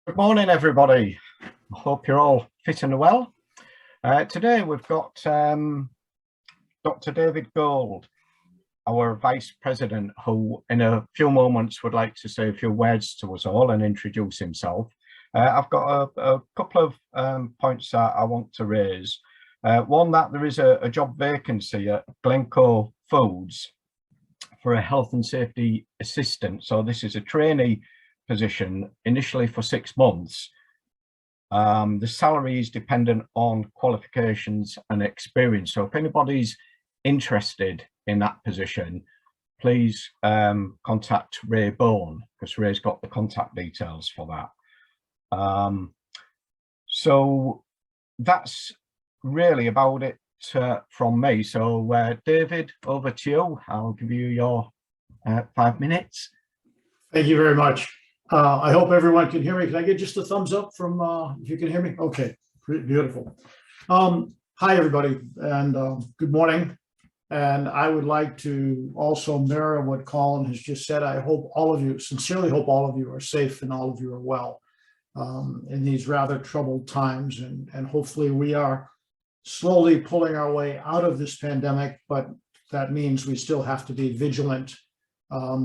Good morning, everybody. I hope you're all fit and well. Today we've got Dr. David Gold, our Vice President, who in a few moments would like to say a few words to us all and introduce himself. I've got a couple of points that I want to raise. One, that there is a job vacancy at Glencoe Foods for a health and safety assistant. So this is a trainee position, initially for 6 months. The salary is dependent on qualifications and experience. So if anybody's interested in that position, please contact Ray Bone, because Ray's got the contact details for that. So that's really about it from me. So David, over to you. I'll give you your 5 minutes. Thank you very much. I hope everyone can hear me. Can I get just a thumbs up from if you can hear me? Okay, beautiful. Hi, everybody, and good morning. And I would like to also mirror what Colin has just said. I hope all of you, sincerely hope all of you are safe and all of you are well in these rather troubled times. And hopefully we are slowly pulling our way out of this pandemic, but that means we still have to be vigilant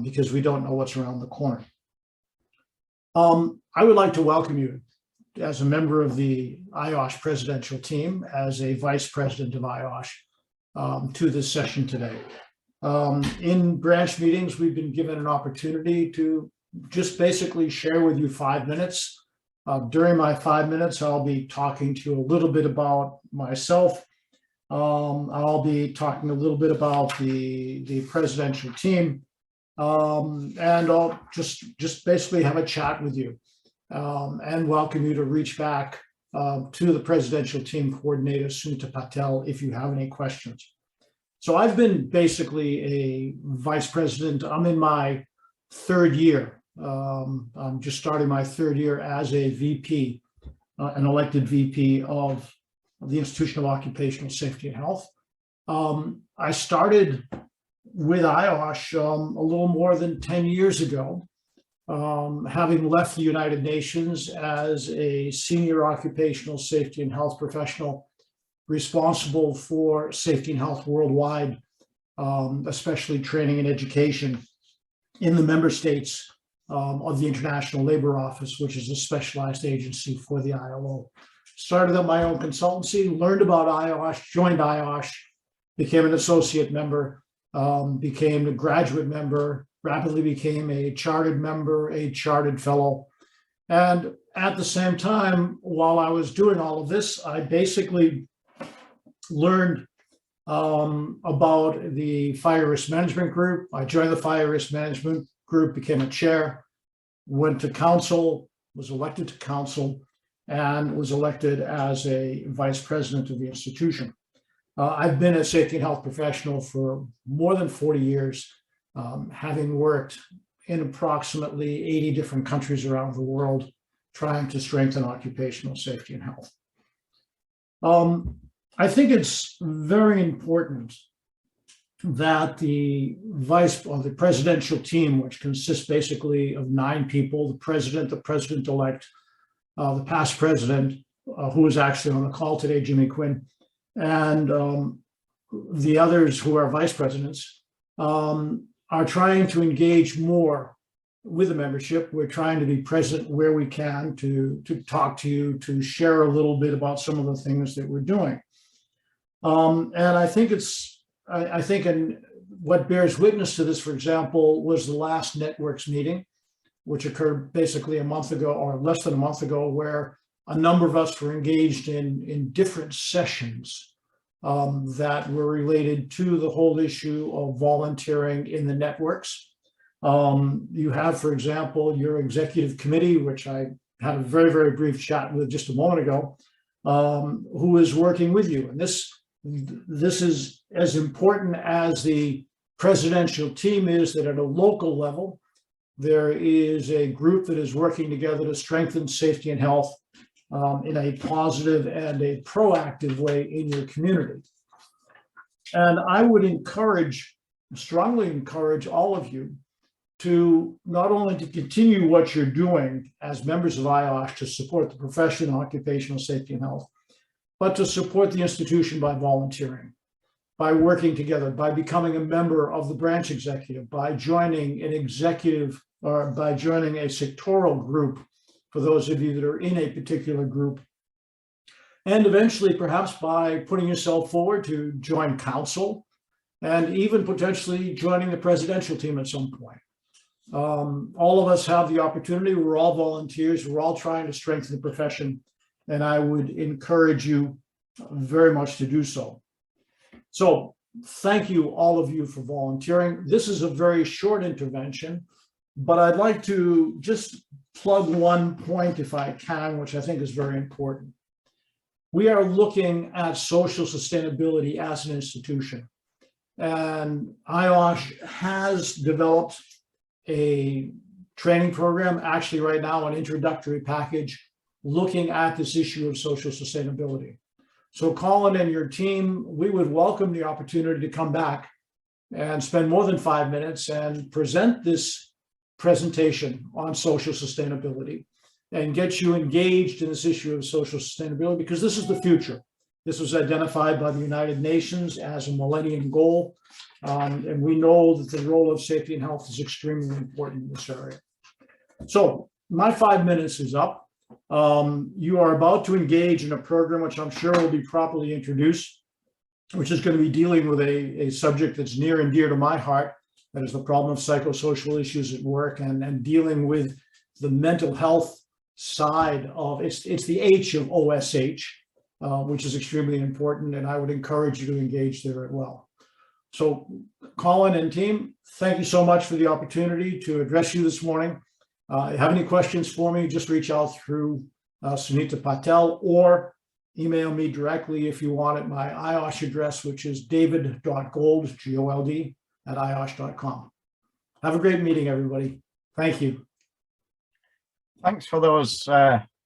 because we don't know what's around the corner. I would like to welcome you as a member of the IOSH presidential team, as a vice president of IOSH, to this session today. In branch meetings, we've been given an opportunity to just basically share with you 5 minutes. During my 5 minutes, I'll be talking to you a little bit about myself. I'll be talking a little bit about the presidential team. And I'll just basically have a chat with you and welcome you to reach back to the presidential team coordinator, Sunita Patel, if you have any questions. So I've been basically a vice president. I'm in my 3rd year. I'm just starting my 3rd year as a VP, an elected VP of the Institution of Occupational Safety and Health. I started with IOSH a little more than 10 years ago, having left the United Nations as a senior occupational safety and health professional responsible for safety and health worldwide, especially training and education in the member states of the International Labor Office, which is a specialized agency for the ILO. Started up my own consultancy, learned about IOSH, joined IOSH, became an associate member, became a graduate member, rapidly became a chartered member, a chartered fellow. And at the same time, while I was doing all of this, I basically learned about the Fire Risk Management Group. I joined the Fire Risk Management Group, became a chair, went to council, was elected to council, and was elected as a vice president of the institution. I've been a safety and health professional for more than 40 years, having worked in approximately 80 different countries around the world, trying to strengthen occupational safety and health. I think it's very important that the presidential team, which consists basically of 9 people, the president-elect, the past president, who is actually on the call today, Jimmy Quinn, and the others who are vice presidents, are trying to engage more with the membership. We're trying to be present where we can to talk to you, to share a little bit about some of the things that we're doing. And I think what bears witness to this, for example, was the last networks meeting, which occurred basically a month ago or less than a month ago, where a number of us were engaged in different sessions that were related to the whole issue of volunteering in the networks. You have, for example, your executive committee, which I had a very, very brief chat with just a moment ago, who is working with you. And this is as important as the presidential team is, that at a local level, there is a group that is working together to strengthen safety and health in a positive and a proactive way in your community. And I would strongly encourage all of you to not only to continue what you're doing as members of IOSH to support the profession, occupational safety and health, but to support the institution by volunteering, by working together, by becoming a member of the branch executive, by joining an executive or by joining a sectoral group for those of you that are in a particular group, and eventually perhaps by putting yourself forward to join council and even potentially joining the presidential team at some point. All of us have the opportunity. We're all volunteers. We're all trying to strengthen the profession, and I would encourage you very much to do so. So thank you, all of you, for volunteering. This is a very short intervention, but I'd like to just plug one point, if I can, which I think is very important. We are looking at social sustainability as an institution, and IOSH has developed a training program, actually right now an introductory package, looking at this issue of social sustainability. So Colin and your team, we would welcome the opportunity to come back and spend more than 5 minutes and present this presentation on social sustainability and get you engaged in this issue of social sustainability, because this is the future. This was identified by the United Nations as a millennium goal. And we know that the role of safety and health is extremely important in this area. So my 5 minutes is up. You are about to engage in a program which I'm sure will be properly introduced, which is going to be dealing with a subject that's near and dear to my heart. That is the problem of psychosocial issues at work and dealing with the mental health side of it's the H of OSH, which is extremely important, and I would encourage you to engage there as well. So Colin and team, thank you so much for the opportunity to address you this morning. If you have any questions for me, just reach out through Sunita Patel or email me directly if you want at my IOSH address, which is david.gold, G-O-L-D, at iosh.com. Have a great meeting, everybody. Thank you. Thanks for those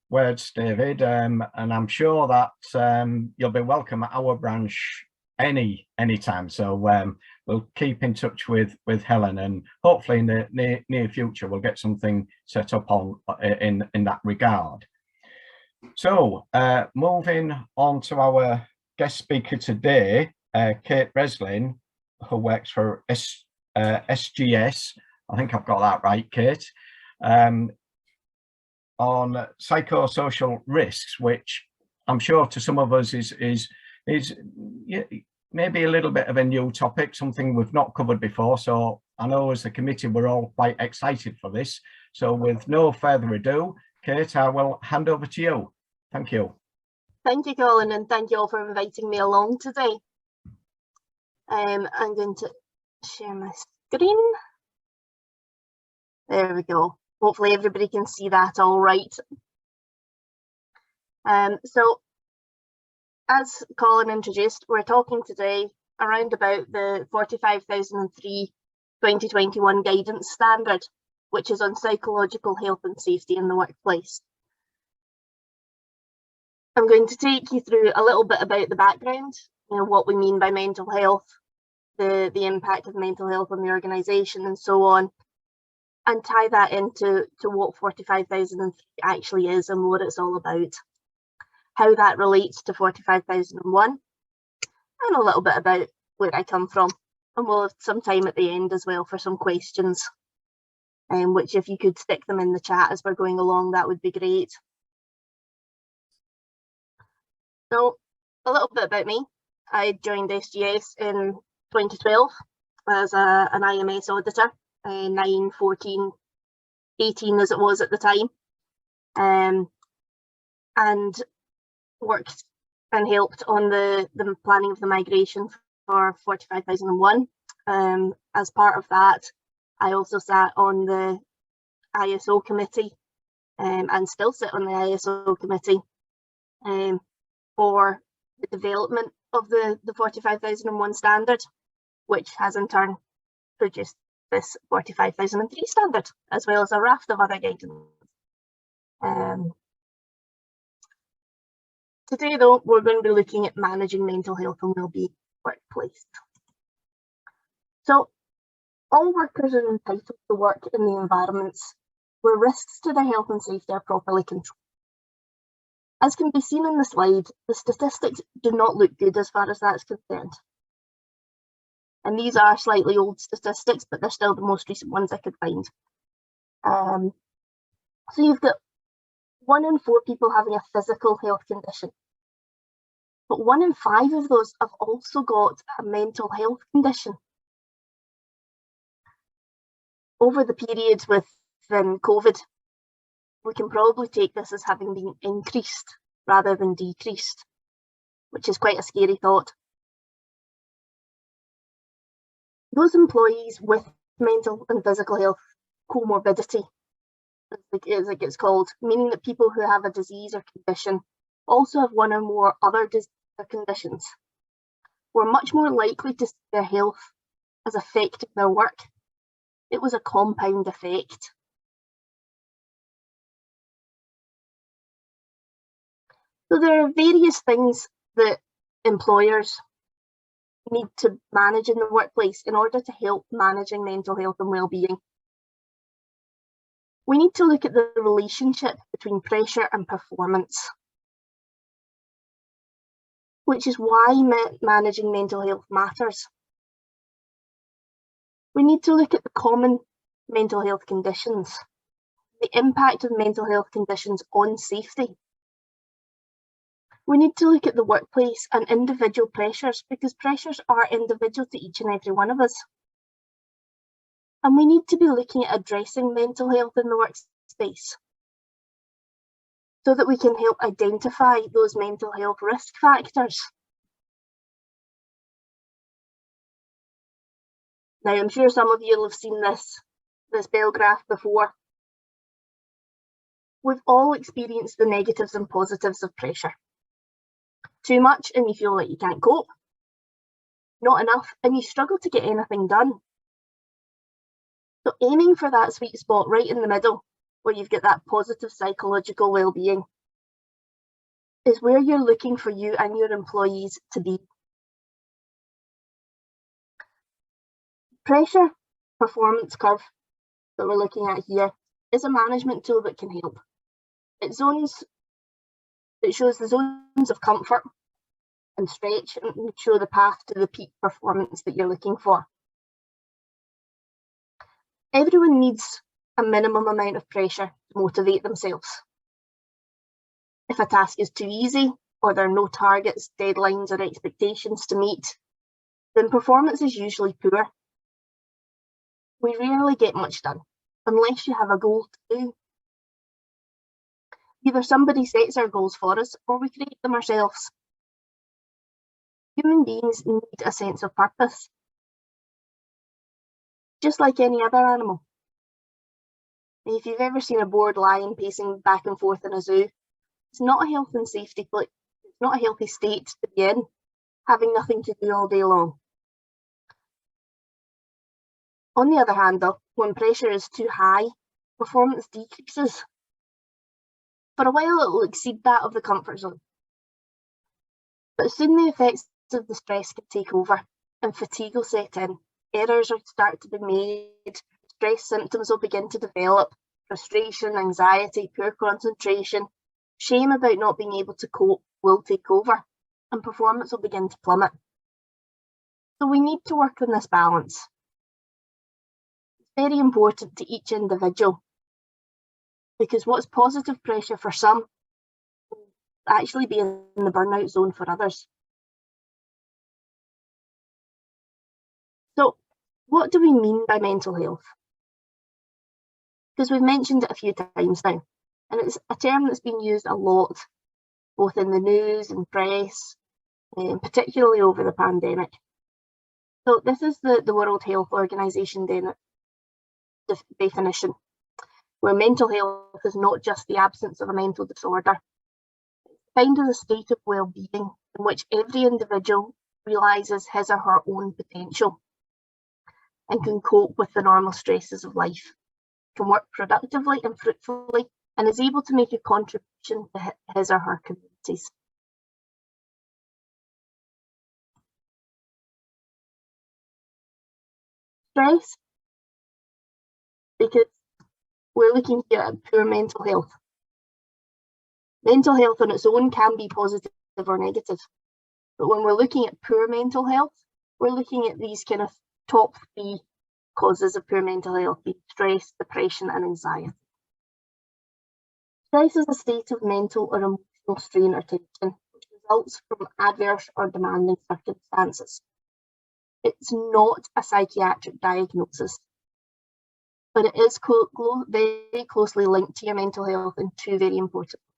words, David. And I'm sure that you'll be welcome at our branch anytime. So we'll keep in touch with Helen, and hopefully in the near future we'll get something set up on in that regard. So moving on to our guest speaker today, Kate Breslin, who works for SGS. I think I've got that right, Kate. On psychosocial risks, which I'm sure to some of us is maybe a little bit of a new topic, something we've not covered before. So I know as the committee we're all quite excited for this. So with no further ado, Kate, I will hand over to you. Thank you. Thank you, Colin, and thank you all for inviting me along today. I'm going to share my screen. There we go. Hopefully everybody can see that all right. So as Colin introduced, we're talking today around about the 45,003 2021 guidance standard, which is on psychological health and safety in the workplace. I'm going to take you through a little bit about the background, what we mean by mental health, the impact of mental health on the organisation and so on, and tie that into what 45,003 actually is and what it's all about, how that relates to 45,001, and a little bit about where I come from. And we'll have some time at the end as well for some questions, which if you could stick them in the chat as we're going along, that would be great. So a little bit about me. I joined SGS in 2012 as an IMS auditor, 9, 14, 18 as it was at the time, and worked and helped on the planning of the migration for 45,001. As part of that, I also sat on the ISO committee and still sit on the ISO committee for the development of the 45,001 standard, which has in turn produced this 45,003 standard, as well as a raft of other guidance. Today, though, we're going to be looking at managing mental health and wellbeing in the workplace. So All workers are entitled to work in the environments where risks to their health and safety are properly controlled. As can be seen in the slide, the statistics do not look good as far as that's concerned. And these are slightly old statistics, but they're still the most recent ones I could find. So you've got 1 in 4 people having a physical health condition. But 1 in 5 of those have also got a mental health condition. Over the period with COVID, we can probably take this as having been increased rather than decreased, which is quite a scary thought. Those employees with mental and physical health comorbidity, as it gets called, meaning that people who have a disease or condition also have 1 or more other conditions, were much more likely to see their health as affecting their work. It was a compound effect. So there are various things that employers need to manage in the workplace in order to help managing mental health and well-being. We need to look at the relationship between pressure and performance, which is why managing mental health matters. We need to look at the common mental health conditions, the impact of mental health conditions on safety. We need to look at the workplace and individual pressures, because pressures are individual to each and every one of us. And we need to be looking at addressing mental health in the workspace so that we can help identify those mental health risk factors. Now, I'm sure some of you will have seen this bell graph before. We've all experienced the negatives and positives of pressure. Too much and you feel like you can't cope. Not enough and you struggle to get anything done. So aiming for that sweet spot right in the middle, where you've got that positive psychological well-being, is where you're looking for you and your employees to be. Pressure performance curve that we're looking at here is a management tool that can help. It shows the zones of comfort and stretch and show the path to the peak performance that you're looking for. Everyone needs a minimum amount of pressure to motivate themselves. If a task is too easy, or there are no targets, deadlines, or expectations to meet, then performance is usually poor. We rarely get much done, unless you have a goal to do. Either somebody sets our goals for us, or we create them ourselves. Human beings need a sense of purpose, just like any other animal. And if you've ever seen a bored lion pacing back and forth in a zoo, it's not a health and safety place. It's not a healthy state to be in, having nothing to do all day long. On the other hand, though, when pressure is too high, performance decreases. For a while, it will exceed that of the comfort zone. But soon the effects of the stress can take over and fatigue will set in. Errors will start to be made, stress symptoms will begin to develop, frustration, anxiety, poor concentration, shame about not being able to cope will take over, and performance will begin to plummet. So we need to work on this balance. It's very important to each individual, because what's positive pressure for some will actually be in the burnout zone for others. So what do we mean by mental health? Because we've mentioned it a few times now, and it's a term that's been used a lot, both in the news and press, particularly over the pandemic. So this is the World Health Organization definition, where mental health is not just the absence of a mental disorder. It's defined as a state of well-being in which every individual realises his or her own potential and can cope with the normal stresses of life, can work productively and fruitfully, and is able to make a contribution to his or her communities. Stress because we're looking here at poor mental health. Mental health on its own can be positive or negative, but when we're looking at poor mental health, we're looking at these kind of top 3 causes of poor mental health: stress, depression, and anxiety. Stress is a state of mental or emotional strain or tension which results from adverse or demanding circumstances. It's not a psychiatric diagnosis, but it is very closely linked to your mental health in 2 very important ways.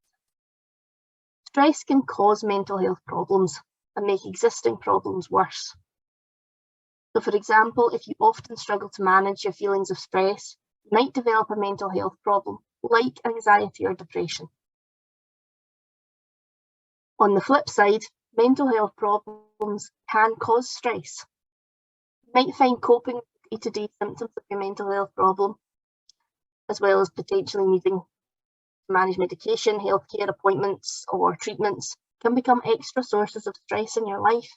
Stress can cause mental health problems and make existing problems worse. So, for example, if you often struggle to manage your feelings of stress, you might develop a mental health problem like anxiety or depression. On the flip side, mental health problems can cause stress. You might find coping with day-to-day symptoms of your mental health problem, as well as potentially needing to manage medication, healthcare appointments, or treatments, can become extra sources of stress in your life.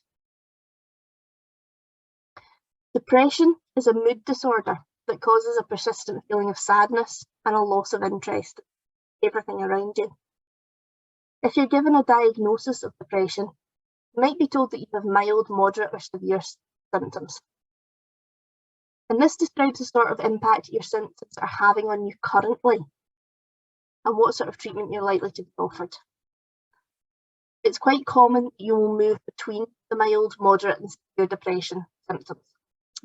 Depression is a mood disorder that causes a persistent feeling of sadness and a loss of interest in everything around you. If you're given a diagnosis of depression, you might be told that you have mild, moderate, or severe symptoms. And this describes the sort of impact your symptoms are having on you currently and what sort of treatment you're likely to be offered. It's quite common you will move between the mild, moderate, and severe depression symptoms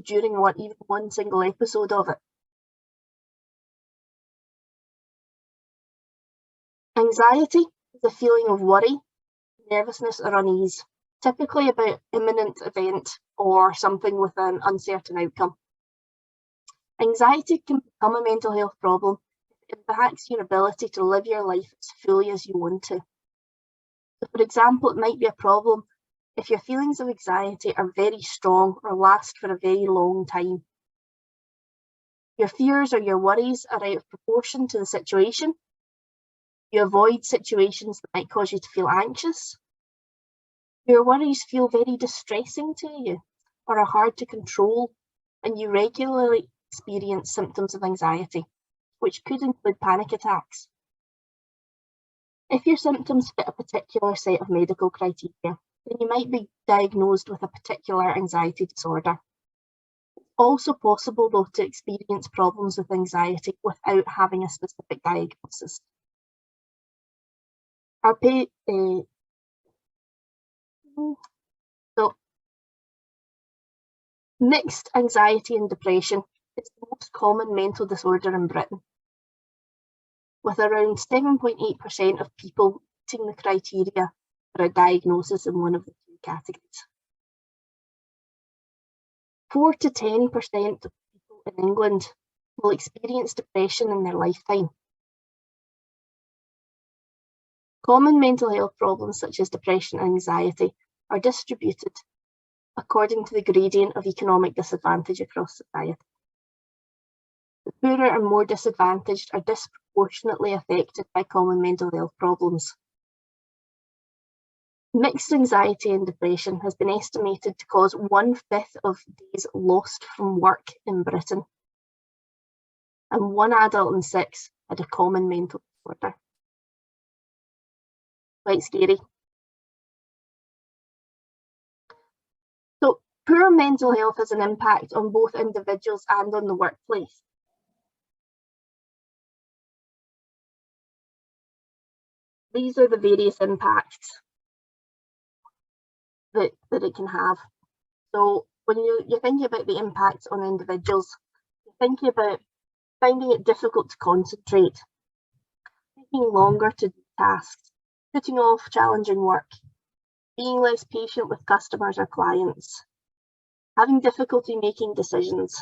during even one single episode of it. Anxiety is a feeling of worry, nervousness, or unease, typically about imminent event or something with an uncertain outcome. Anxiety can become a mental health problem if it impacts your ability to live your life as fully as you want to. So, for example, it might be a problem if your feelings of anxiety are very strong or last for a very long time. Your fears or your worries are out of proportion to the situation. You avoid situations that might cause you to feel anxious. Your worries feel very distressing to you or are hard to control, and you regularly experience symptoms of anxiety, which could include panic attacks. If your symptoms fit a particular set of medical criteria, then you might be diagnosed with a particular anxiety disorder. It's also possible, though, to experience problems with anxiety without having a specific diagnosis. So, mixed anxiety and depression is the most common mental disorder in Britain, with around 7.8% of people meeting the criteria for a diagnosis in one of the 2 categories. 4 to 10% of people in England will experience depression in their lifetime. Common mental health problems such as depression and anxiety are distributed according to the gradient of economic disadvantage across society. The poorer and more disadvantaged are disproportionately affected by common mental health problems. Mixed anxiety and depression has been estimated to cause 1/5 of days lost from work in Britain, and 1 adult in 6 had a common mental disorder. Quite scary. So, poor mental health has an impact on both individuals and on the workplace. These are the various impacts that it can have. So when you're thinking about the impacts on individuals, you're thinking about finding it difficult to concentrate, taking longer to do tasks, putting off challenging work, being less patient with customers or clients, having difficulty making decisions,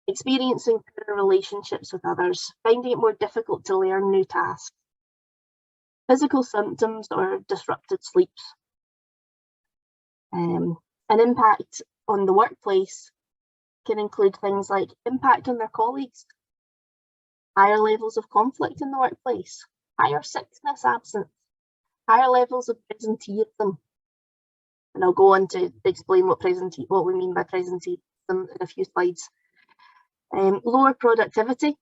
experiencing poor relationships with others, finding it more difficult to learn new tasks, physical symptoms or disrupted sleeps. An impact on the workplace can include things like impact on their colleagues, higher levels of conflict in the workplace, higher sickness absence, higher levels of presenteeism. And I'll go on to explain what we mean by presenteeism in a few slides. Lower productivity,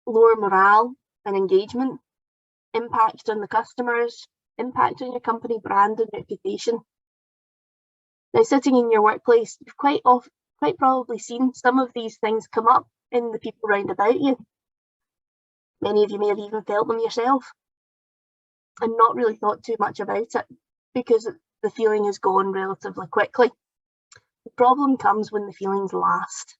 lower morale and engagement, impact on the customers, impact on your company brand and reputation. Now, sitting in your workplace, you've quite probably seen some of these things come up in the people round about you. Many of you may have even felt them yourself and not really thought too much about it because the feeling is gone relatively quickly. The problem comes when the feelings last.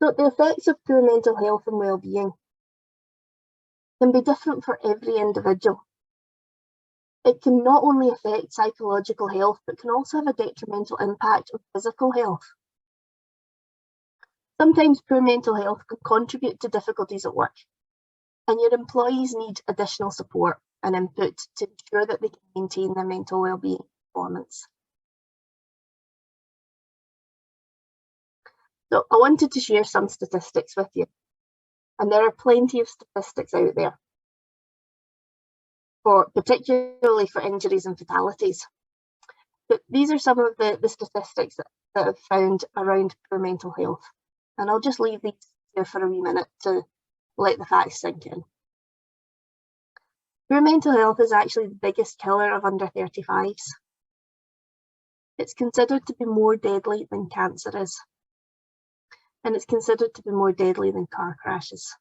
So the effects of poor mental health and well-being can be different for every individual. It can not only affect psychological health, but can also have a detrimental impact on physical health. Sometimes poor mental health can contribute to difficulties at work, and your employees need additional support and input to ensure that they can maintain their mental well-being performance. So I wanted to share some statistics with you, and there are plenty of statistics out there, particularly for injuries and fatalities. But these are some of the statistics that I've found around poor mental health, and I'll just leave these here for a wee minute to let the facts sink in. Poor mental health is actually the biggest killer of under 35s. It's considered to be more deadly than cancer is, and it's considered to be more deadly than car crashes.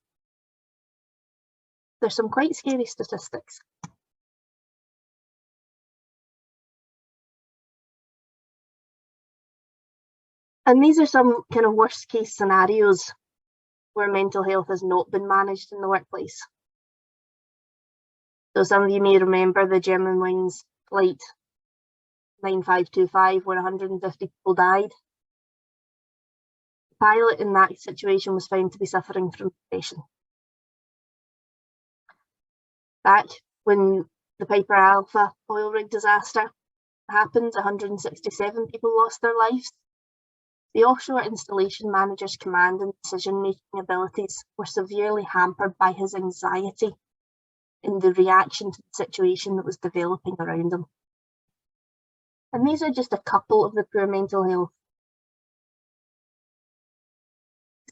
There's some quite scary statistics. And these are some kind of worst case scenarios where mental health has not been managed in the workplace. So some of you may remember the Germanwings flight 9525 where 150 people died. The pilot in that situation was found to be suffering from depression. Back when the Piper Alpha oil rig disaster happened, 167 people lost their lives. The offshore installation manager's command and decision-making abilities were severely hampered by his anxiety in the reaction to the situation that was developing around him. And these are just a couple of the poor mental health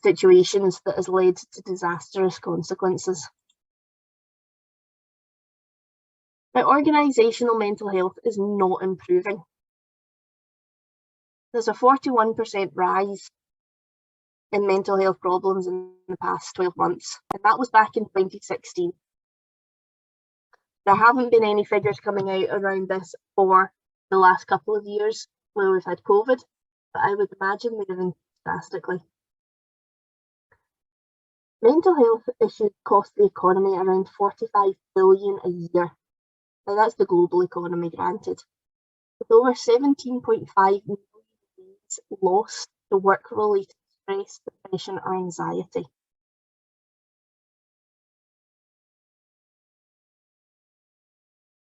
situations that has led to disastrous consequences. Now, organisational mental health is not improving. There's a 41% rise in mental health problems in the past 12 months, and that was back in 2016. There haven't been any figures coming out around this for the last couple of years where we've had COVID, but I would imagine they've increased drastically. Mental health issues cost the economy around 45 billion a year. Now that's the global economy, granted. With over 17.5 million days lost to work-related stress, depression or anxiety.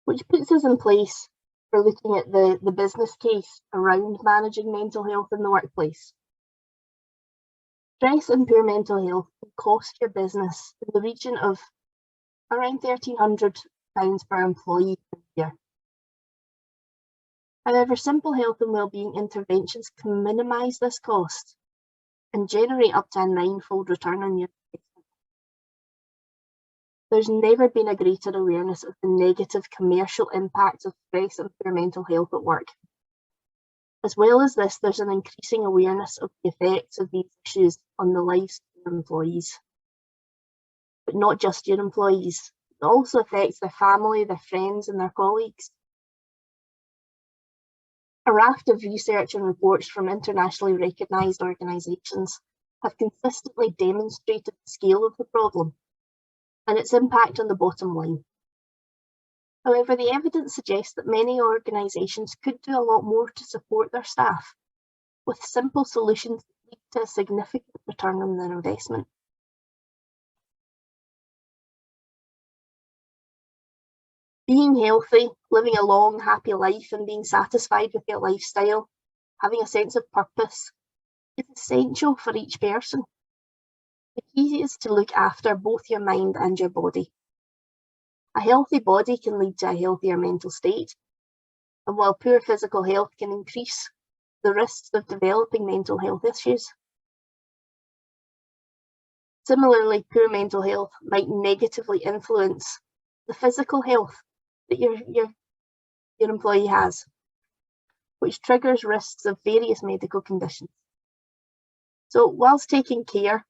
Which puts us in place for looking at the business case around managing mental health in the workplace. Stress and poor mental health can cost your business in the region of around £1,300 per employee per year. However, simple health and wellbeing interventions can minimise this cost and generate up to a 9-fold return on your investment. There's never been a greater awareness of the negative commercial impacts of stress and poor mental health at work. As well as this, there's an increasing awareness of the effects of these issues on the lives of your employees. But not just your employees, it also affects their family, their friends and their colleagues. A raft of research and reports from internationally recognised organisations have consistently demonstrated the scale of the problem and its impact on the bottom line. However, the evidence suggests that many organisations could do a lot more to support their staff with simple solutions that lead to a significant return on their investment. Being healthy, living a long, happy life and being satisfied with your lifestyle, having a sense of purpose, is essential for each person. The key is to look after both your mind and your body. A healthy body can lead to a healthier mental state, and while poor physical health can increase the risks of developing mental health issues, Similarly, poor mental health might negatively influence the physical health that your employee has, which triggers risks of various medical conditions. So whilst taking care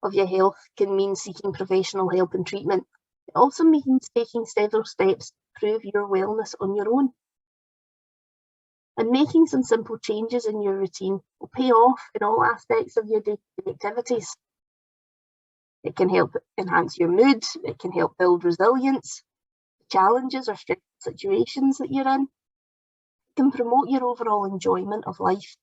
of your health can mean seeking professional help and treatment, it also means taking several steps to improve your wellness on your own. And making some simple changes in your routine will pay off in all aspects of your day-to-day activities. It can help enhance your mood, it can help build resilience, challenges or stressful situations that you're in. It can promote your overall enjoyment of life.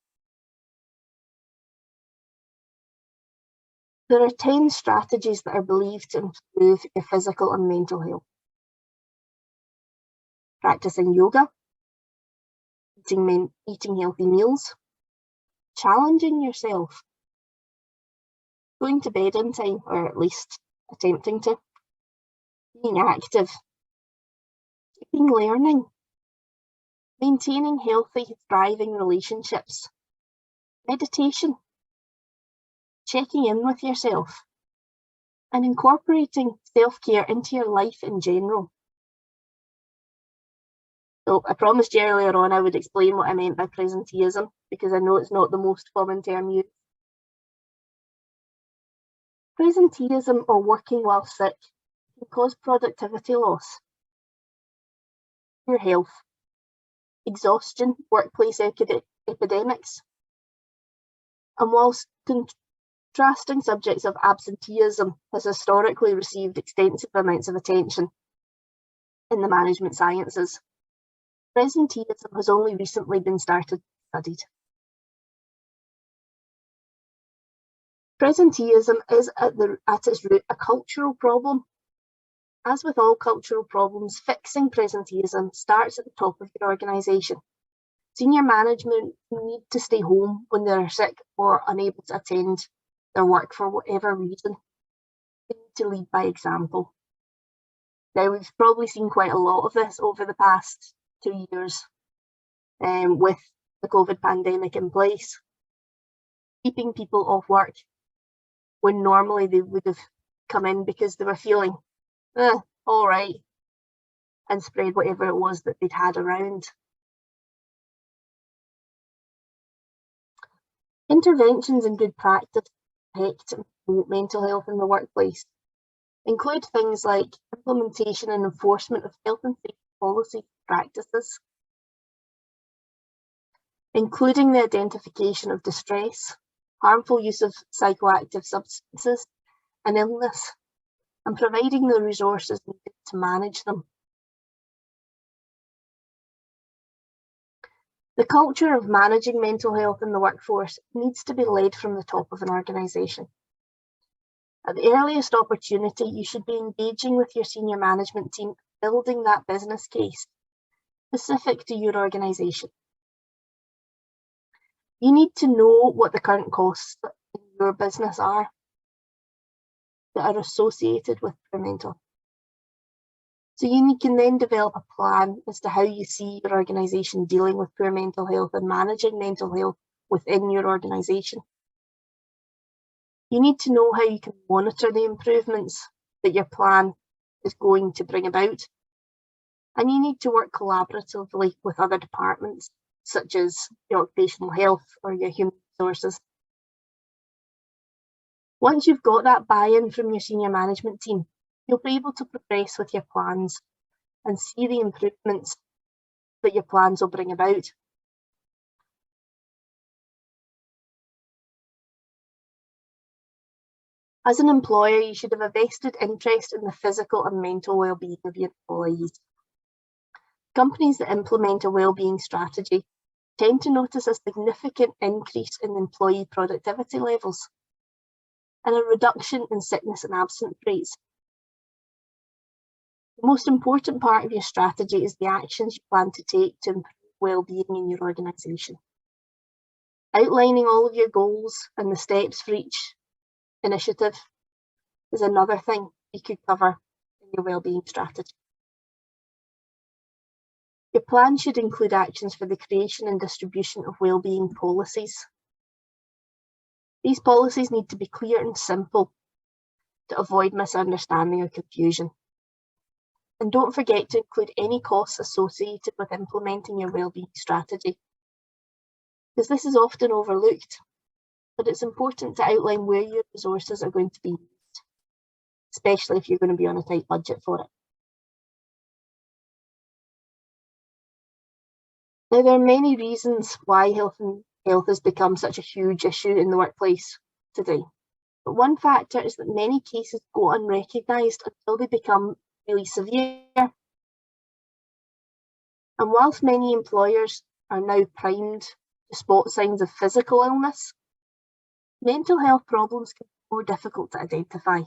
There are 10 strategies that are believed to improve your physical and mental health. Practicing yoga, eating healthy meals, challenging yourself, going to bed on time, or at least attempting to, being active, keeping learning, maintaining healthy, thriving relationships, meditation, checking in with yourself, and incorporating self-care into your life in general. So I promised you earlier on I would explain what I meant by presenteeism, because I know it's not the most common term used. Presenteeism, or working while sick, can cause productivity loss, poor health, exhaustion, workplace epidemics. And whilst contrasting subjects of absenteeism has historically received extensive amounts of attention in the management sciences, presenteeism has only recently been studied. Presenteeism is at its root a cultural problem. As with all cultural problems, fixing presenteeism starts at the top of your organisation. Senior management need to stay home when they're sick or unable to attend their work for whatever reason. They need to lead by example. Now, we've probably seen quite a lot of this over the past 2 years with the COVID pandemic in place, keeping people off work when normally they would have come in because they were feeling all right, and spread whatever it was that they'd had around. Interventions and good practice to protect and promote mental health in the workplace include things like implementation and enforcement of health and safety policy practices, including the identification of distress, harmful use of psychoactive substances, and illness, and providing the resources needed to manage them. The culture of managing mental health in the workforce needs to be led from the top of an organisation. At the earliest opportunity, you should be engaging with your senior management team, building that business case specific to your organisation. You need to know what the current costs in your business are that are associated with poor mental health. So you can then develop a plan as to how you see your organisation dealing with poor mental health and managing mental health within your organisation. You need to know how you can monitor the improvements that your plan is going to bring about. And you need to work collaboratively with other departments, such as your occupational health or your human resources. Once you've got that buy-in from your senior management team, you'll be able to progress with your plans and see the improvements that your plans will bring about. As an employer, you should have a vested interest in the physical and mental well-being of your employees. Companies that implement a well-being strategy tend to notice a significant increase in employee productivity levels and a reduction in sickness and absence rates. The most important part of your strategy is the actions you plan to take to improve well-being in your organisation. Outlining all of your goals and the steps for each initiative is another thing you could cover in your well-being strategy. Your plan should include actions for the creation and distribution of well-being policies. These policies need to be clear and simple to avoid misunderstanding or confusion. And don't forget to include any costs associated with implementing your wellbeing strategy, because this is often overlooked, but it's important to outline where your resources are going to be used, especially if you're going to be on a tight budget for it. Now, there are many reasons why health has become such a huge issue in the workplace today. But one factor is that many cases go unrecognised until they become really severe. And whilst many employers are now primed to spot signs of physical illness, mental health problems can be more difficult to identify.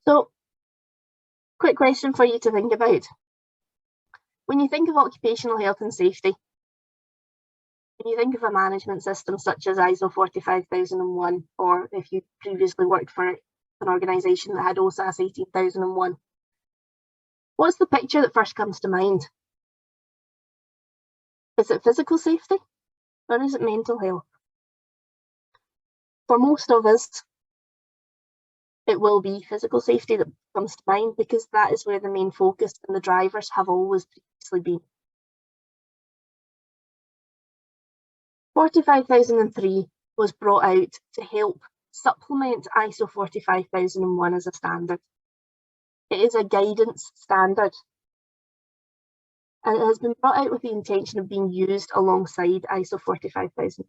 So, quick question for you to think about. When you think of occupational health and safety, when you think of a management system such as ISO 45001, or if you previously worked for an organisation that had OSAS 18001, what's the picture that first comes to mind? Is it physical safety, or is it mental health? For most of us, it will be physical safety that comes to mind, because that is where the main focus and the drivers have always previously been. 45003 was brought out to help supplement ISO 45001 as a standard. It is a guidance standard, and it has been brought out with the intention of being used alongside ISO 45001.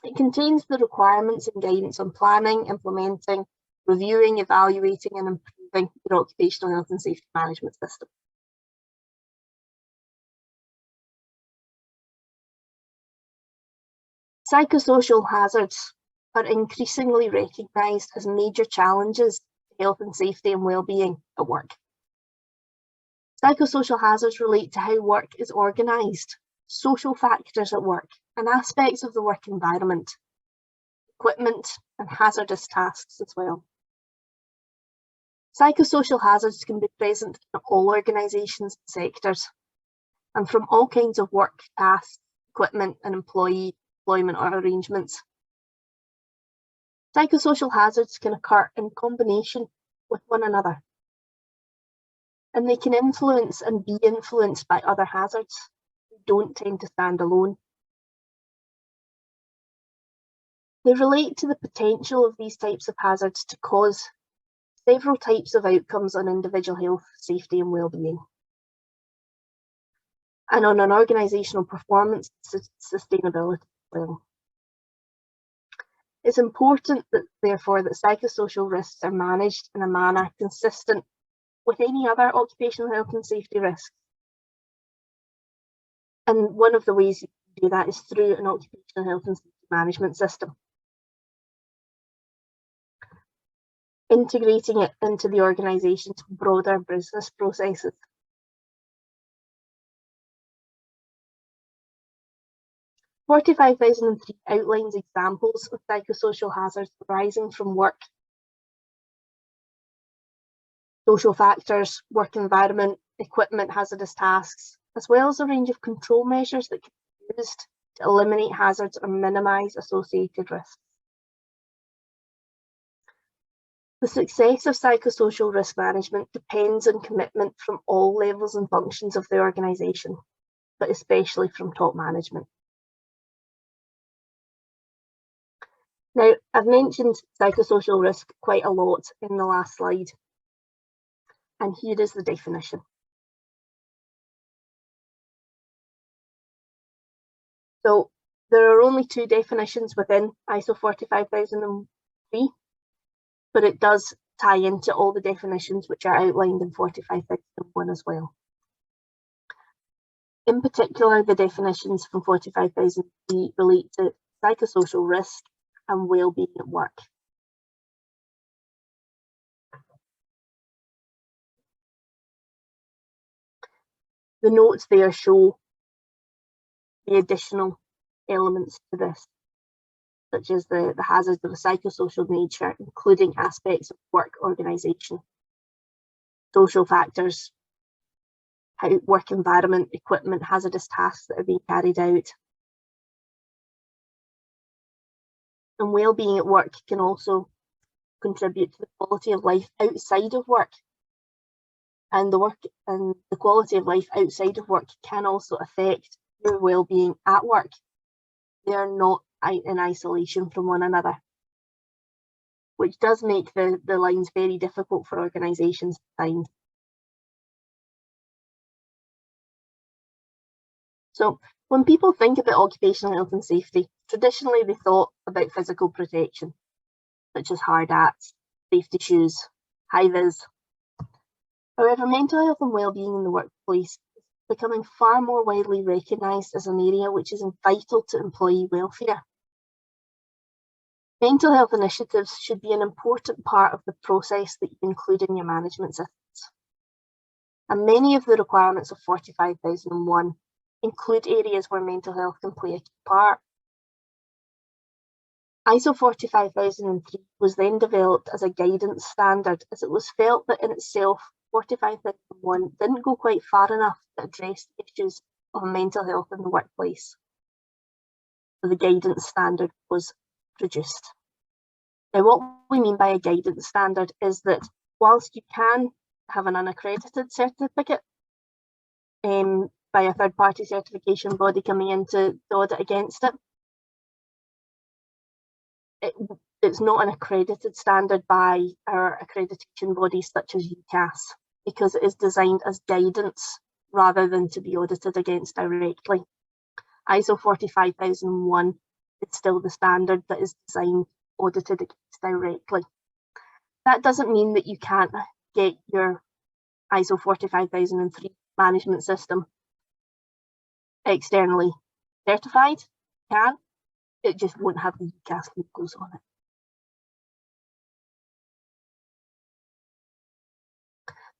It contains the requirements and guidance on planning, implementing, reviewing, evaluating and improving your occupational health and safety management system. Psychosocial hazards are increasingly recognised as major challenges to health and safety and well-being at work. Psychosocial hazards relate to how work is organised, social factors at work, and aspects of the work environment, equipment and hazardous tasks as well. Psychosocial hazards can be present in all organisations and sectors, and from all kinds of work, tasks, equipment and employment or arrangements. Psychosocial hazards can occur in combination with one another, and they can influence and be influenced by other hazards. They don't tend to stand alone. They relate to the potential of these types of hazards to cause several types of outcomes on individual health, safety and well-being, and on an organisational performance and sustainability as well. It's important that, therefore, that psychosocial risks are managed in a manner consistent with any other occupational health and safety risks. And one of the ways you can do that is through an occupational health and safety management system. Integrating it into the organisation's broader business processes. ISO 45003 outlines examples of psychosocial hazards arising from work, social factors, work environment, equipment, hazardous tasks, as well as a range of control measures that can be used to eliminate hazards or minimise associated risks. The success of psychosocial risk management depends on commitment from all levels and functions of the organisation, but especially from top management. Now, I've mentioned psychosocial risk quite a lot in the last slide, and here is the definition. So there are only two definitions within ISO 45003, but it does tie into all the definitions which are outlined in 45001 as well. In particular, the definitions from 45003 relate to psychosocial risk and well-being at work. The notes there show the additional elements to this, such as the hazards of a psychosocial nature, including aspects of work organisation, social factors, how work environment, equipment, hazardous tasks that are being carried out. And well-being at work can also contribute to the quality of life outside of work. And the quality of life outside of work can also affect your well-being at work. They are not in isolation from one another, which does make the lines very difficult for organisations to find. So when people think about occupational health and safety, traditionally they thought about physical protection, such as hard hats, safety shoes, high-vis. However, mental health and well-being in the workplace is becoming far more widely recognised as an area which is vital to employee welfare. Mental health initiatives should be an important part of the process that you include in your management systems. And many of the requirements of 45001 include areas where mental health can play a key part. ISO 45003 was then developed as a guidance standard, as it was felt that in itself 45001 didn't go quite far enough to address the issues of mental health in the workplace. So the guidance standard was produced. Now, what we mean by a guidance standard is that whilst you can have an unaccredited certificate by a third-party certification body coming in to audit against it, it's not an accredited standard by our accreditation bodies such as UCAS, because it is designed as guidance rather than to be audited against directly. ISO 45001 is still the standard that is designed audited against directly. That doesn't mean that you can't get your ISO 45003 management system externally certified. You can. It just won't have the UCAS logos on it.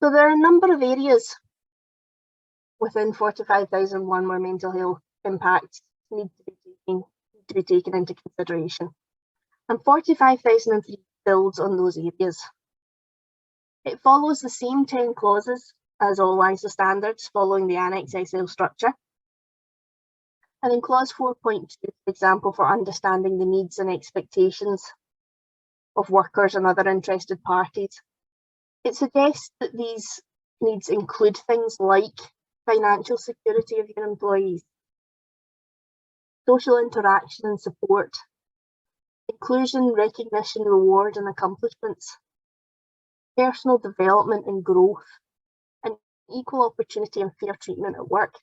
So there are a number of areas within 45001 where mental health impacts need to be taken into consideration. And 45003 builds on those areas. It follows the same 10 clauses as all ISO standards following the Annex SL structure. And in clause 4.2, for example, for understanding the needs and expectations of workers and other interested parties, it suggests that these needs include things like financial security of your employees, social interaction and support, inclusion, recognition, reward and accomplishments, personal development and growth, and equal opportunity and fair treatment at work.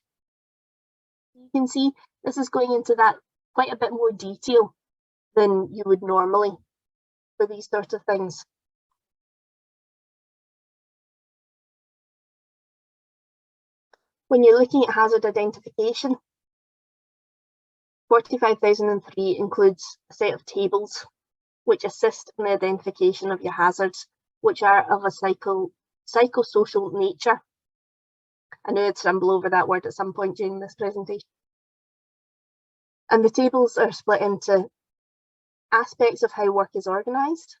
You can see this is going into that quite a bit more detail than you would normally for these sorts of things. When you're looking at hazard identification, 45003 includes a set of tables which assist in the identification of your hazards, which are of a psychosocial nature. I know I'd stumble over that word at some point during this presentation. And the tables are split into aspects of how work is organised,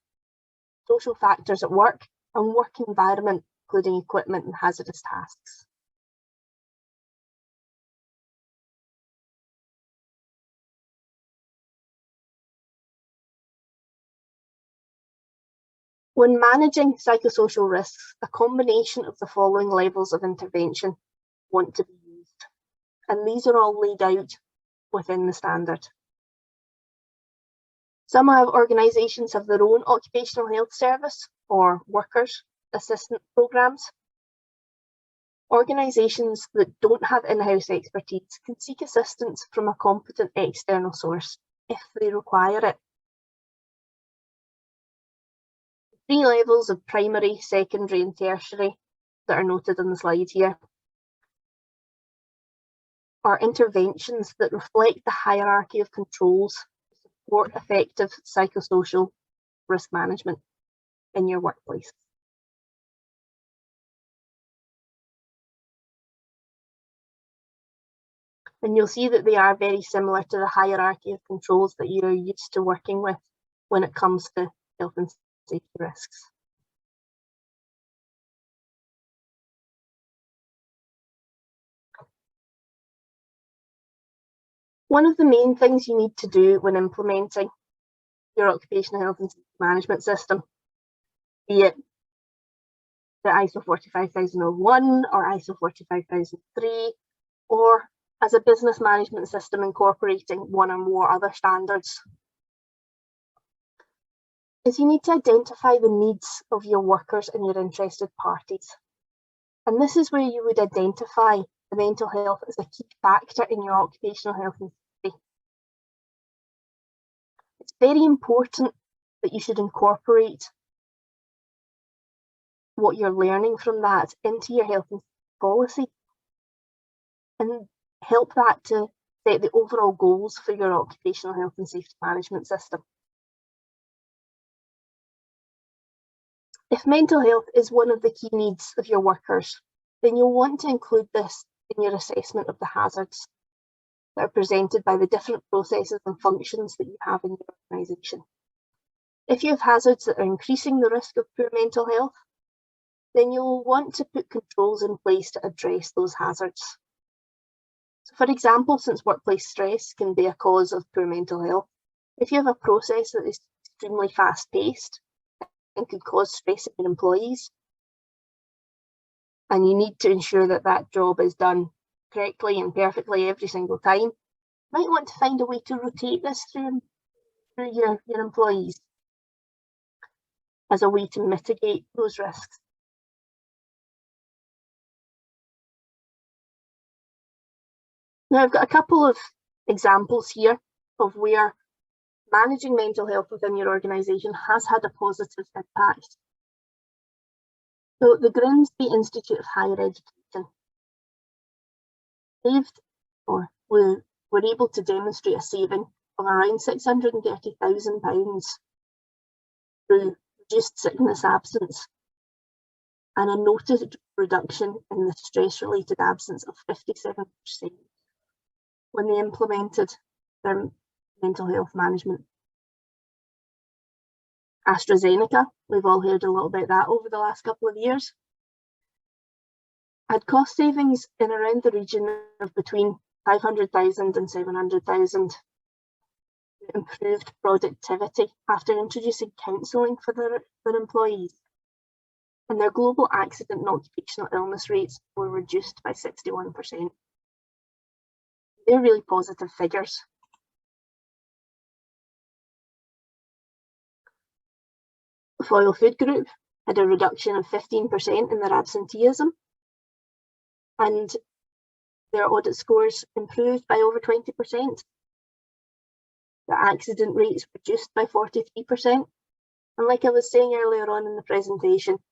social factors at work, and work environment, including equipment and hazardous tasks. When managing psychosocial risks, a combination of the following levels of intervention want to be used, and these are all laid out within the standard. Some organisations have their own occupational health service or workers assistance programmes. Organisations that don't have in-house expertise can seek assistance from a competent external source if they require it. 3 levels of primary, secondary and tertiary that are noted on the slide here are interventions that reflect the hierarchy of controls to support effective psychosocial risk management in your workplace. And you'll see that they are very similar to the hierarchy of controls that you're used to working with when it comes to health and safety risks. One of the main things you need to do when implementing your occupational health and safety management system, be it the ISO 45001 or ISO 45003, or as a business management system incorporating one or more other standards, is you need to identify the needs of your workers and your interested parties. And this is where you would identify the mental health as a key factor in your occupational health and safety. It's very important that you should incorporate what you're learning from that into your health and safety policy and help that to set the overall goals for your occupational health and safety management system. If mental health is one of the key needs of your workers, then you'll want to include this in your assessment of the hazards that are presented by the different processes and functions that you have in your organisation. If you have hazards that are increasing the risk of poor mental health, then you'll want to put controls in place to address those hazards. So for example, since workplace stress can be a cause of poor mental health, if you have a process that is extremely fast-paced and could cause stress in your employees, and you need to ensure that that job is done correctly and perfectly every single time, you might want to find a way to rotate this through your employees as a way to mitigate those risks. Now, I've got a couple of examples here of where managing mental health within your organisation has had a positive impact. So the Grimsby Institute of Higher Education, were able to demonstrate a saving of around £630,000 through reduced sickness absence and a noted reduction in the stress-related absence of 57% when they implemented their mental health management. AstraZeneca, we've all heard a lot about that over the last couple of years, had cost savings in around the region of between 500,000 and 700,000, improved productivity after introducing counselling for their employees, and their global accident and occupational illness rates were reduced by 61%. They're really positive figures. Foyle Food Group had a reduction of 15% in their absenteeism, and their audit scores improved by over 20%. The accident rates reduced by 43%. And like I was saying earlier on in the presentation,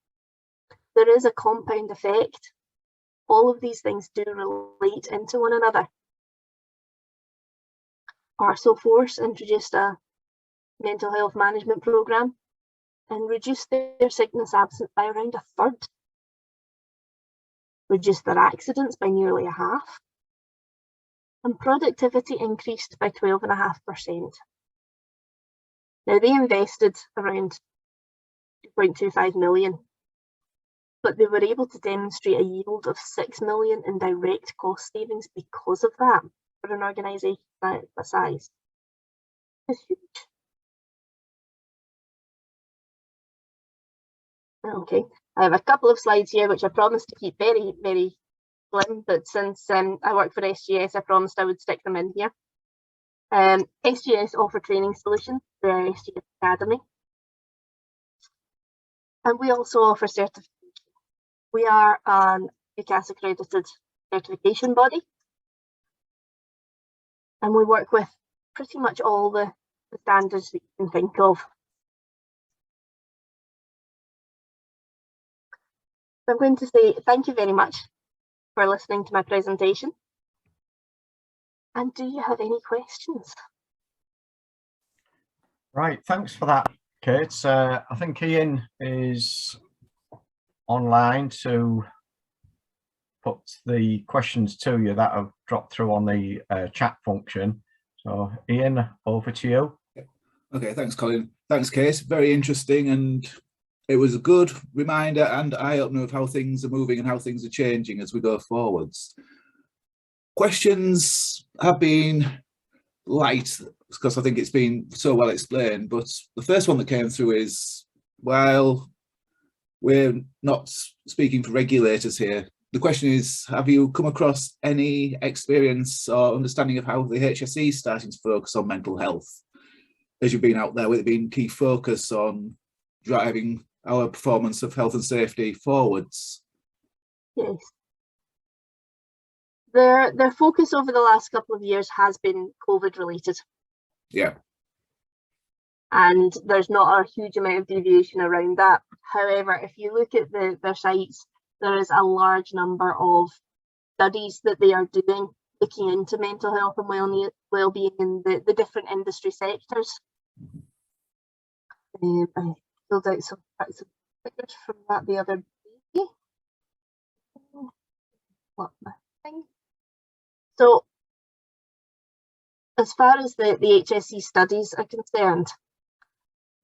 there is a compound effect. All of these things do relate into one another. Parcelforce introduced a mental health management programme and reduced their sickness absence by around a third, reduced their accidents by nearly a half, and productivity increased by 12.5%. Now, they invested around 2.25 million, but they were able to demonstrate a yield of 6 million in direct cost savings because of that for an organisation that size. It's huge. Okay, I have a couple of slides here which I promised to keep very, very slim, but since I work for SGS, I promised I would stick them in here. SGS offer training solutions through our SGS Academy. And we also offer certification. We are an UCAS accredited certification body. And we work with pretty much all the standards that you can think of. So I'm going to say thank you very much for listening to my presentation. And do you have any questions? Right, thanks for that, Kate. I think Ian is online to put the questions to you that have dropped through on the chat function. So Ian, over to you. Okay, thanks, Colin. Thanks, Kate. Very interesting, and it was a good reminder and eye-opener of how things are moving and how things are changing as we go forwards. Questions have been light, because I think it's been so well explained. But the first one that came through is, while we're not speaking for regulators here, the question is, have you come across any experience or understanding of how the HSE is starting to focus on mental health as you've been out there, with it being key focus on driving our performance of health and safety forwards? Yes. Their focus over the last couple of years has been COVID related. Yeah. And there's not a huge amount of deviation around that. However, if you look at their sites, there is a large number of studies that they are doing looking into mental health and well-being in the different industry sectors. I filled out some figures from that the other day. So, as far as the HSE studies are concerned,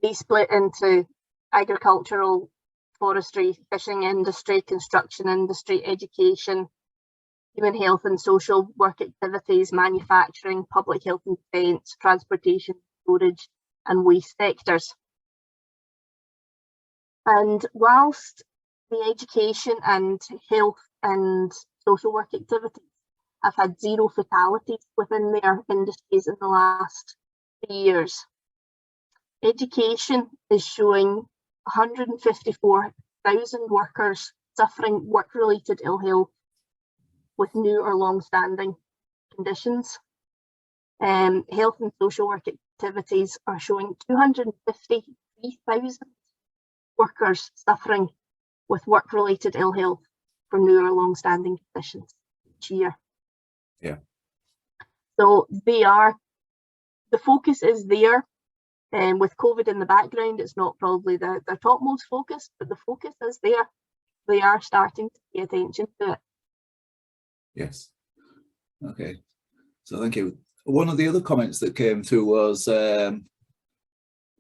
they split into agricultural, forestry, fishing industry, construction industry, education, human health and social work activities, manufacturing, public health and defence, transportation, storage and waste sectors. And whilst the education and health and social work activities have had 0 fatalities within their industries in the last 3 years, education is showing 154,000 workers suffering work-related ill health with new or long-standing conditions. Health and social work activities are showing 253,000 workers suffering with work-related ill health from new or long-standing conditions each year. Yeah. So the focus is there. With COVID in the background, it's not probably their topmost focus, but the focus is there. They are starting to pay attention to it. Yes. Okay. So thank you. One of the other comments that came through was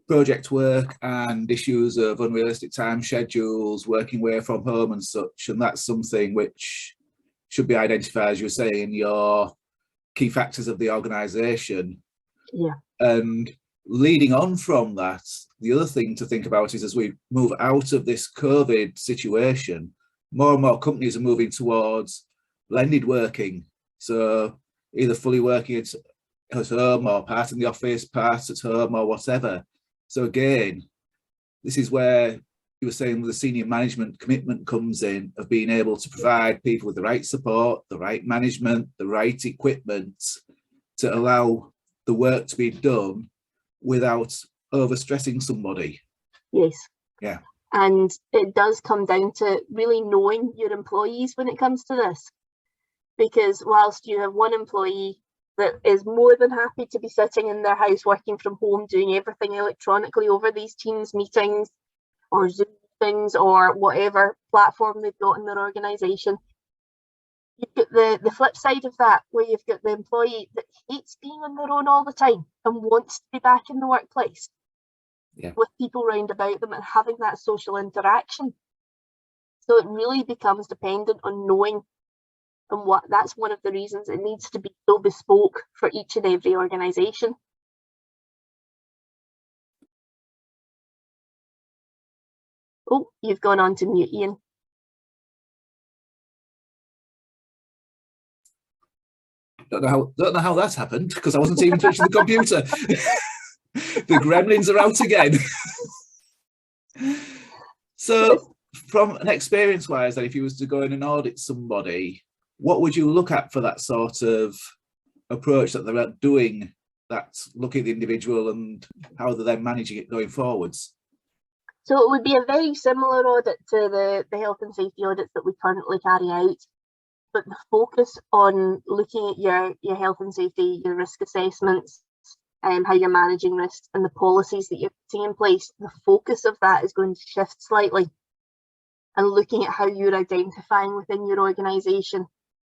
project work and issues of unrealistic time schedules, working away from home and such. And that's something which should be identified, as you were saying, in your key factors of the organisation. Yeah. And leading on from that, the other thing to think about is, as we move out of this COVID situation, more and more companies are moving towards blended working. So either fully working at home or part in the office, part at home or whatever. So again, this is where you were saying the senior management commitment comes in, of being able to provide people with the right support, the right management, the right equipment to allow the work to be done without overstressing somebody. Yes. Yeah. And it does come down to really knowing your employees when it comes to this. Because whilst you have one employee that is more than happy to be sitting in their house working from home, doing everything electronically over these Teams meetings or Zoom meetings or whatever platform they've got in their organisation, you've got the flip side of that, where you've got the employee that hates being on their own all the time and wants to be back in the workplace. Yeah. With people round about them and having that social interaction. So it really becomes dependent on knowing, and that's one of the reasons it needs to be so bespoke for each and every organisation. Oh, you've gone on to mute, Ian. Don't know how that's happened, because I wasn't even touching the computer. The gremlins are out again. So from an experience-wise, then, if you was to go in and audit somebody, what would you look at for that sort of approach that they're doing, that's looking at the individual and how they're then managing it going forwards? So it would be a very similar audit to the health and safety audits that we currently carry out, but the focus on looking at your health and safety, your risk assessments, how you're managing risks and the policies that you're putting in place, the focus of that is going to shift slightly, and looking at how you're identifying within your organisation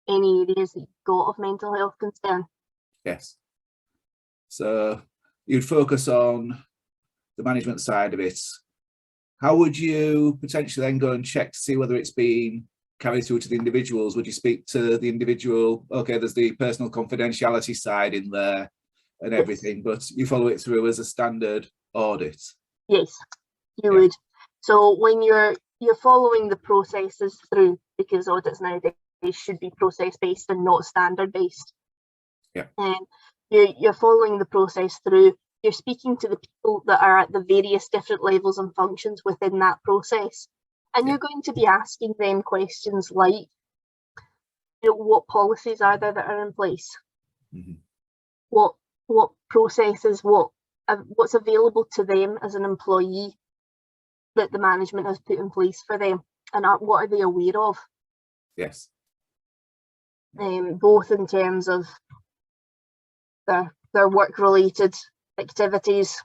any areas that you've got of mental health concern. Yes. So you'd focus on the management side of it. How would you potentially then go and check to see whether it's been carried through to the individuals? Would you speak to the individual? Okay, there's the personal confidentiality side in there. and everything, but you follow it through as a standard audit. Yes, you Yeah. would. So when you're following the processes through, because audits nowadays should be process-based and not standard-based. Yeah. And you're following the process through. You're speaking to the people that are at the various different levels and functions within that process. And Yeah. you're going to be asking them questions like, what policies are there that are in place? Mhm. What processes, what's available to them as an employee that the management has put in place for them, and what are they aware of? Yes. Both in terms of their work-related activities,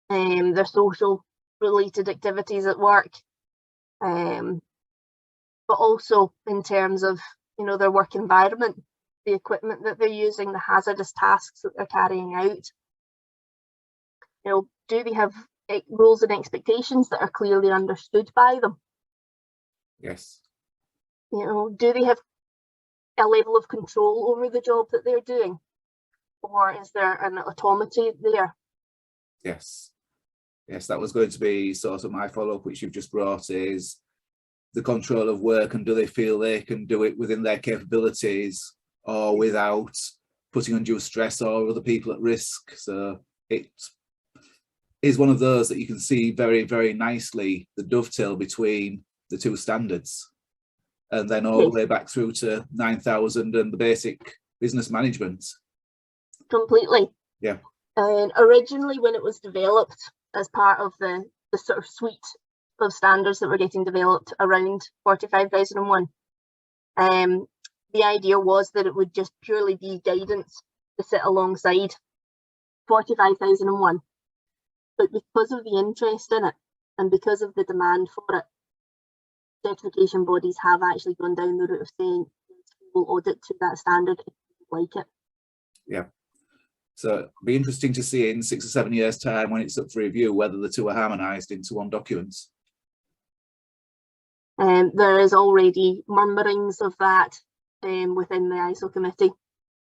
their social-related activities at work, but also in terms of their work environment, the equipment that they're using, the hazardous tasks that they're carrying out. Do they have rules and expectations that are clearly understood by them? Yes. Do they have a level of control over the job that they're doing, or is there an autonomy there? Yes. Yes, that was going to be sort of my follow-up, which you've just brought, is the control of work, and do they feel they can do it within their capabilities or without putting undue stress or other people at risk. So it is one of those that you can see very, very nicely the dovetail between the two standards, and then all the way back through to 9000 and the basic business management. Completely. Yeah. And originally, when it was developed as part of the sort of suite of standards that were getting developed around 45001, the idea was that it would just purely be guidance to sit alongside 45001. But because of the interest in it and because of the demand for it, certification bodies have actually gone down the route of saying we'll audit to that standard if you like it. Yeah. So it'll be interesting to see in 6 or 7 years' time, when it's up for review, whether the two are harmonised into one document. There is already murmurings of that within the ISO committee.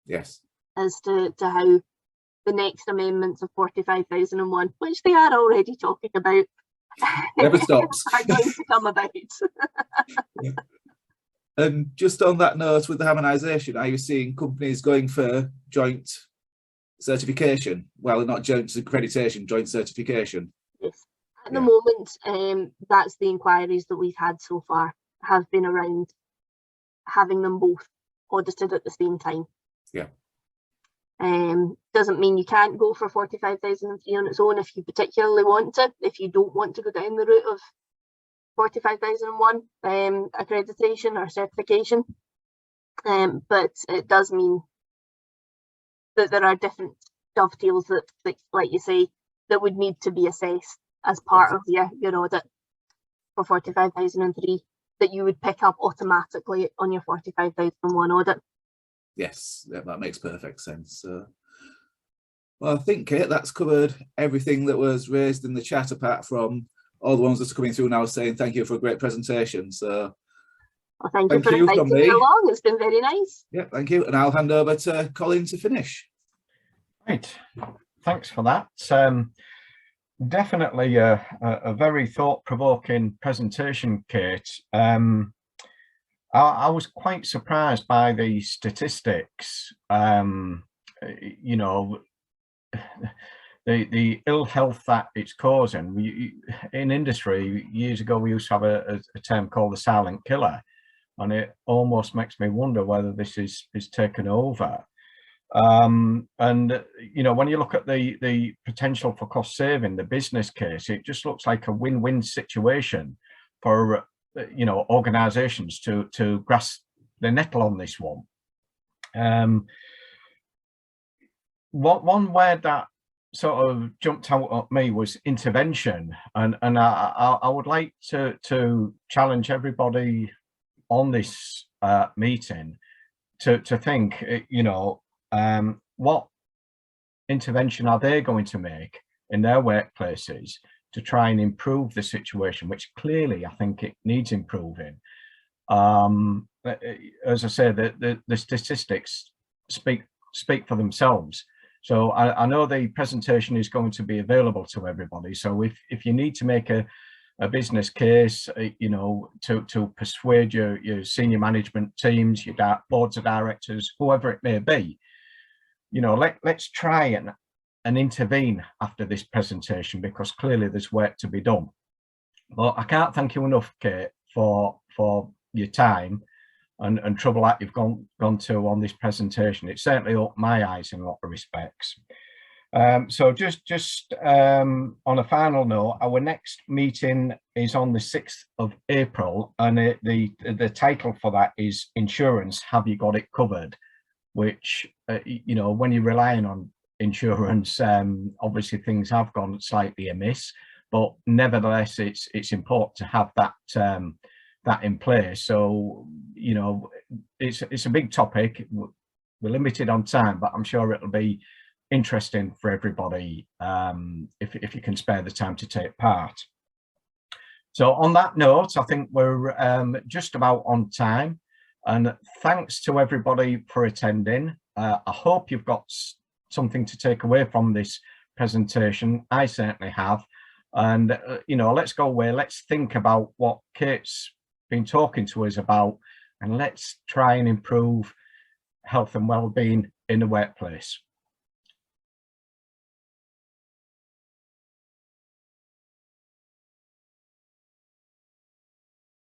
Yes. As to how the next amendments of 45001, which they are already talking about, Never stops. are going to come about. Yeah. And just on that note, with the harmonisation, are you seeing companies going for joint certification? Well, not joint accreditation, joint certification. Yes. At the moment, that's the inquiries that we've had so far, have been around having them both audited at the same time. Yeah. Doesn't mean you can't go for 45003 on its own if you particularly want to. If you don't want to go down the route of 45001 accreditation or certification, but it does mean that there are different dovetails that, like you say, that would need to be assessed as part of your audit for 45003 that you would pick up automatically on your 45001 audit. Yes, that makes perfect sense. Well, I think, Kate, that's covered everything that was raised in the chat, apart from all the ones that are coming through now saying thank you for a great presentation. So well, thank you for inviting me along. It's been very nice. Yeah, thank you. And I'll hand over to Colin to finish. Right, thanks for that. Definitely a very thought-provoking presentation, Kate. I was quite surprised by the statistics. You know, the ill health that it's causing. In industry, years ago, we used to have a term called the silent killer, and it almost makes me wonder whether this is taken over. And you know, when you look at the potential for cost saving, the business case, it just looks like a win-win situation for organizations to grasp the nettle on this one. One word that sort of jumped out at me was intervention, and I would like to challenge everybody on this meeting to think, what intervention are they going to make in their workplaces to try and improve the situation, which clearly I think it needs improving. As I say, the statistics speak for themselves. So I know the presentation is going to be available to everybody. So if you need to make a business case, you know, to persuade your senior management teams, your boards of directors, whoever it may be, you know, let's try and intervene after this presentation, because clearly there's work to be done. But I can't thank you enough, Kate, for your time and trouble that you've gone to on this presentation. It certainly opened my eyes in a lot of respects. So just on a final note, our next meeting is on the 6th of April, and the title for that is Insurance, Have You Got It Covered? Which, you know, when you're relying on insurance, obviously things have gone slightly amiss, but nevertheless, it's important to have that that in place. So, you know, it's a big topic. We're limited on time, but I'm sure it'll be interesting for everybody if you can spare the time to take part. So on that note, I think we're just about on time, and thanks to everybody for attending. I hope you've got something to take away from this presentation. I certainly have. And you know, let's go away, let's think about what Kate's been talking to us about, and let's try and improve health and well-being in the workplace.